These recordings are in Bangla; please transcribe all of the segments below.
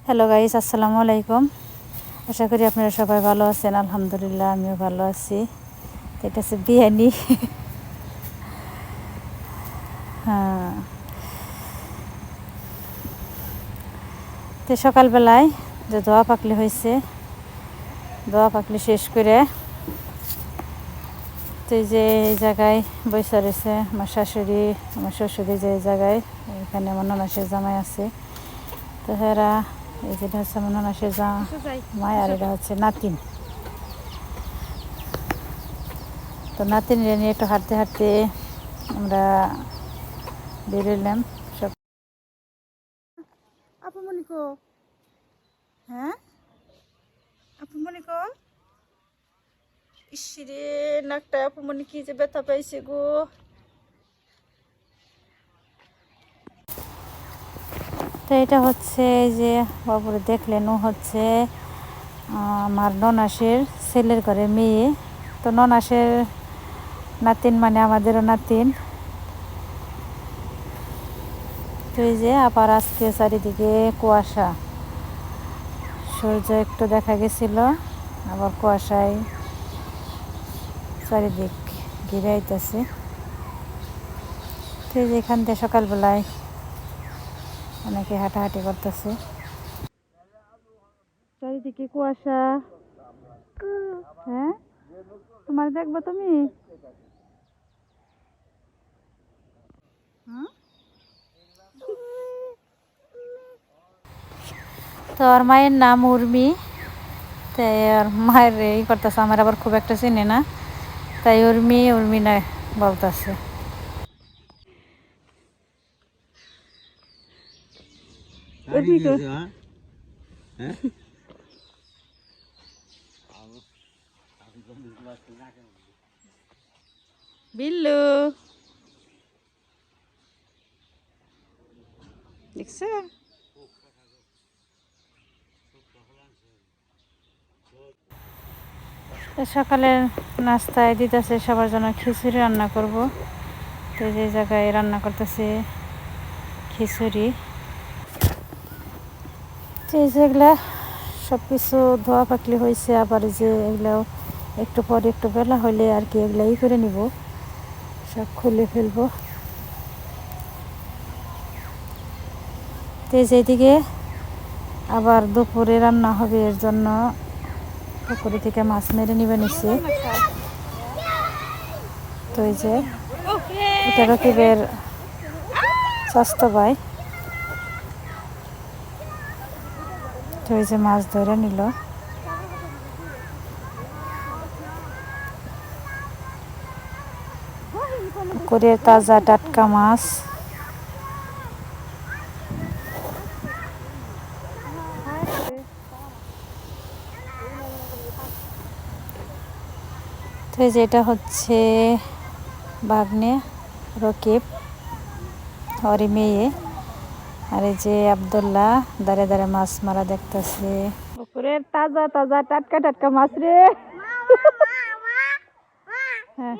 হ্যালো গাইস, আসসালামু আলাইকুম। আশা করি আপনারা সবাই ভালো আছেন। আলহামদুলিল্লাহ, আমিও ভালো আছি। এটা হচ্ছে বিরিয়ানি। হ্যাঁ, তো সকালবেলায় যে দোয়া পাকলি হয়েছে, দোয়া পাকলি শেষ করে তো এই জায়গায় বৈশা রয়েছে আমার শাশুড়ি, আমার শ্বশুরি। যে জায়গায় এখানে আমার ননাসের জামাই আছে, তো হেরা এই যেটা হচ্ছে আমার ননাসের জামাই, আর এটা হচ্ছে নাতিন। তো নাতিন নিয়ে একটু হাঁটতে হাঁটতে আমরা বেরোলাম। সব আপু মনিকো, হ্যাঁ আপু মনিকো, ইসরে নাকটা আপু মনি কি যে ব্যথা পাইছে গো। তো এটা হচ্ছে যে বাবুরে দেখলেন, ও হচ্ছে আমার ননাসের ছেলের ঘরে মেয়ে। তো ননাসের নাতিন মানে আমাদেরও নাতিন। তো এই যে আবার আজকে চারিদিকে কুয়াশা, সূর্য একটু দেখা গেছিল, আবার কুয়াশায় চারিদিক ঘিরে আইতেছে। তো এই যে এখান থেকে সকালবেলায় অনেকে হাঁটাহাঁটি করতেছে। চারিদিকে কুয়াশা। হ্যাঁ, তোমার দেখবো তুমি? তো ওর মায়ের নাম উর্মি। তাই ওর মায়ের এই করতেছে, আমার আবার খুব একটা চিনে না, তাই উর্মি উর্মি না বলতেছে। বিল্লু দেখছ, সকালের নাস্তায় দিতেছে সবার জন্য খিচুড়ি রান্না করব। তো যে জায়গায় রান্না করতেছে খিচুড়ি। তো যেগুলা সব কিছু ধোয়া পাকলি হয়েছে, আবার যে এগুলাও একটু পরে একটু বেলা হলে আর কি এগুলাই করে নিব, সব খুলে ফেলবো। তো যেদিকে আবার দুপুরে রান্না হবে, এর জন্য পুকুরি থেকে মাছ মেরে নিবে নিচ্ছে। তো এই যে এটা রকিবের স্বাস্থ্য ভাই। তো এই যে মাছ ধরে নিল। পুকুরের তাজা টাটকা মাছ। তো এই যে এটা হচ্ছে ভাগ্নে রকিব, ওরই মেয়ে। আর এই যে আব্দুল্লাহ দাঁড়ে দাঁড়ে মাছ মারা দেখতেছে। পুকুরের তাজা তাজা টাটকা টাটকা মাছ রে। হ্যাঁ,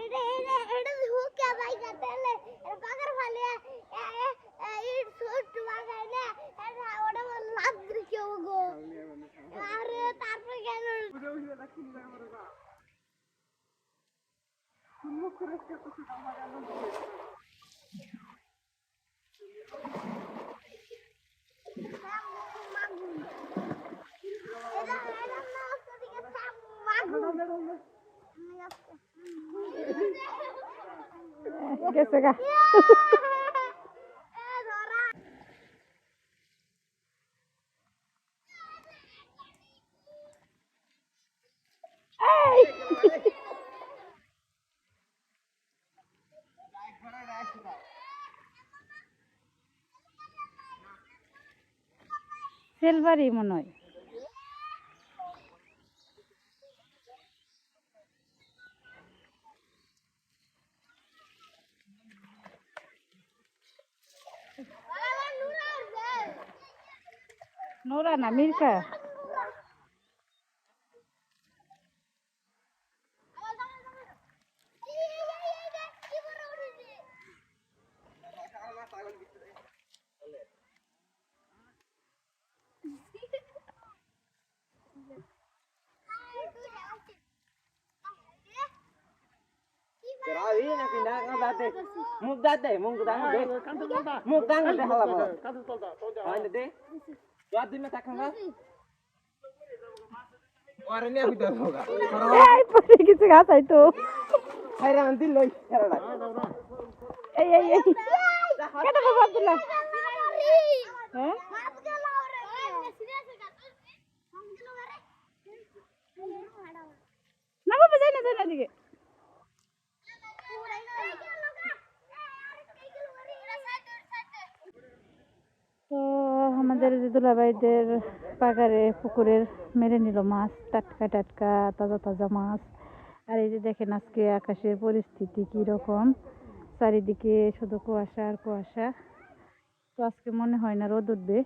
গেছে গা। সেলভারই মনে হয়। নোরা না মির্কা। মুখ দাঁতে মুখ দাঁতে মুখ দাঁতে হালাবো হয় না দে তো দিন না থাকবা আরে নিয়ে ভিতর হোগা এই পরে কিছু গাছ আইতো হায়রান দিল লই খেলাটা এই কেটে বাবা আব্দুল্লাহ হ্যাঁ না বাবা যাই না দিকে তো আমাদের যে দুলাভাইদের পাগারে পুকুরের মেরে নিল মাছ টাটকা টাটকা তাজা তাজা মাছ। আর এই যে দেখেন আজকে আকাশের পরিস্থিতি কীরকম, চারিদিকে শুধু কুয়াশা আর কুয়াশা। তো আজকে মনে হয় না রোদ উঠবে।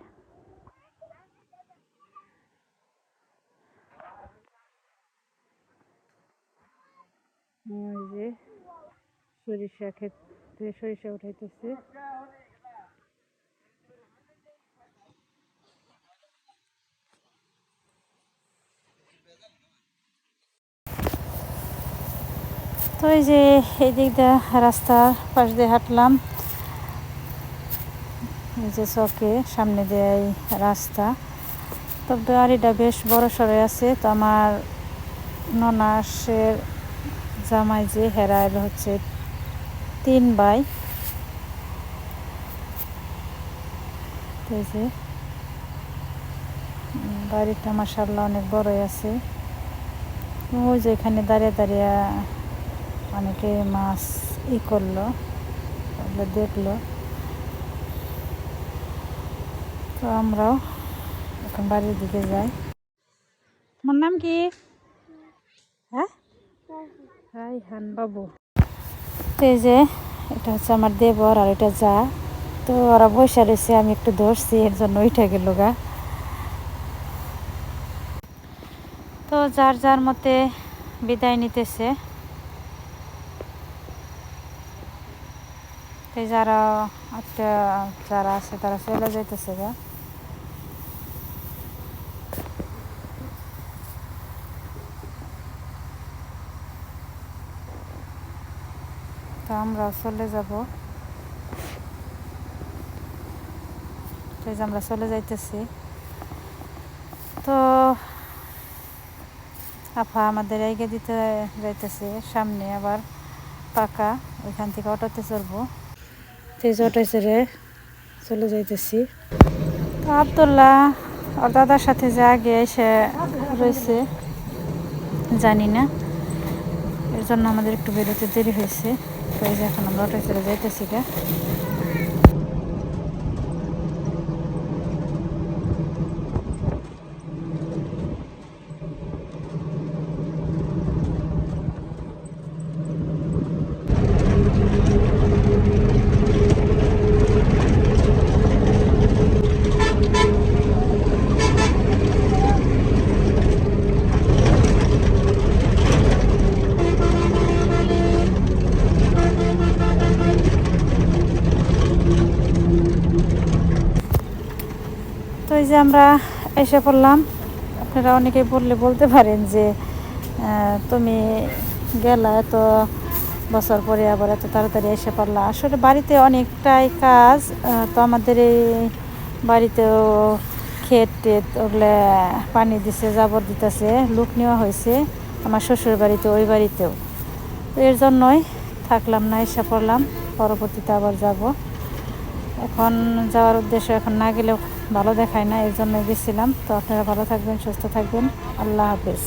ওই যে সরিষা ক্ষেত্রে সরিষা উঠাইতেছে। তো এই যে এই দিক দিয়ে রাস্তার পাশ দিয়ে হাঁটলাম, এই যে চকে সামনে দিয়ে এই রাস্তা। তো বাড়িটা বেশ বড় সড়ো আছে। তো আমার ননাসের জামাই যে হেরাইল হচ্ছে 3 ভাই। এই যে বাড়িটা মাশাআল্লাহ অনেক বড়ই আছে। ওই যে এখানে দাঁড়িয়ে দাঁড়িয়ে অনেকে মাছ করলো, দেখলো। তো আমরাও এখন বাড়ির দিকে যাই। আমার নাম কি? হ্যাঁ, রাইহান বাবু। তো এই যে এটা হচ্ছে আমার দেবর আর এটা যা। তো ওরা বসে রয়েছে, আমি একটু ধরছি, এর জন্য উঠে গেল গা। তো যার যার মতে বিদায় নিতেছে। যারা আত্মীয় যারা আছে তারা চলে যাইতেছে গা। তো আমরা চলে যাব। আমরা চলে যাইতেছি। তো আপা আমাদের এগিয়ে দিতে যাইতেছে, সামনে আবার পাকা, ওইখান থেকে অটোতে চলবো। অটোয় চড়ে চলে যাইতেছি। তো আব্দুল্লাহ ওর দাদার সাথে যা আগে এসে রয়েছে জানি না, এর জন্য আমাদের একটু বেরোতে দেরি হয়েছে। তো এই যে এখন আমরা অটোয় চলে যাইতেছি গা। তো এই যে আমরা এসে পড়লাম। আপনারা অনেকেই বলতে পারেন যে তুমি গেলা এত বছর পরে আবার এত তাড়াতাড়ি এসে পড়লা। আসলে বাড়িতে অনেকটাই কাজ। তো আমাদের এই বাড়িতেও ক্ষেত টেত ওগুলো পানি দিছে, জাবর দিতেছে, লোক নেওয়া হয়েছে আমার শ্বশুর বাড়িতে, ওই বাড়িতেও। তো এর জন্যই থাকলাম না, এসে পড়লাম। পরবর্তীতে আবার যাব। এখন যাওয়ার উদ্দেশ্য এখন না গেলেও ভালো দেখায় না, এর জন্য গেছিলাম। তো আপনারা ভালো থাকবেন, সুস্থ থাকবেন। আল্লাহ হাফেজ।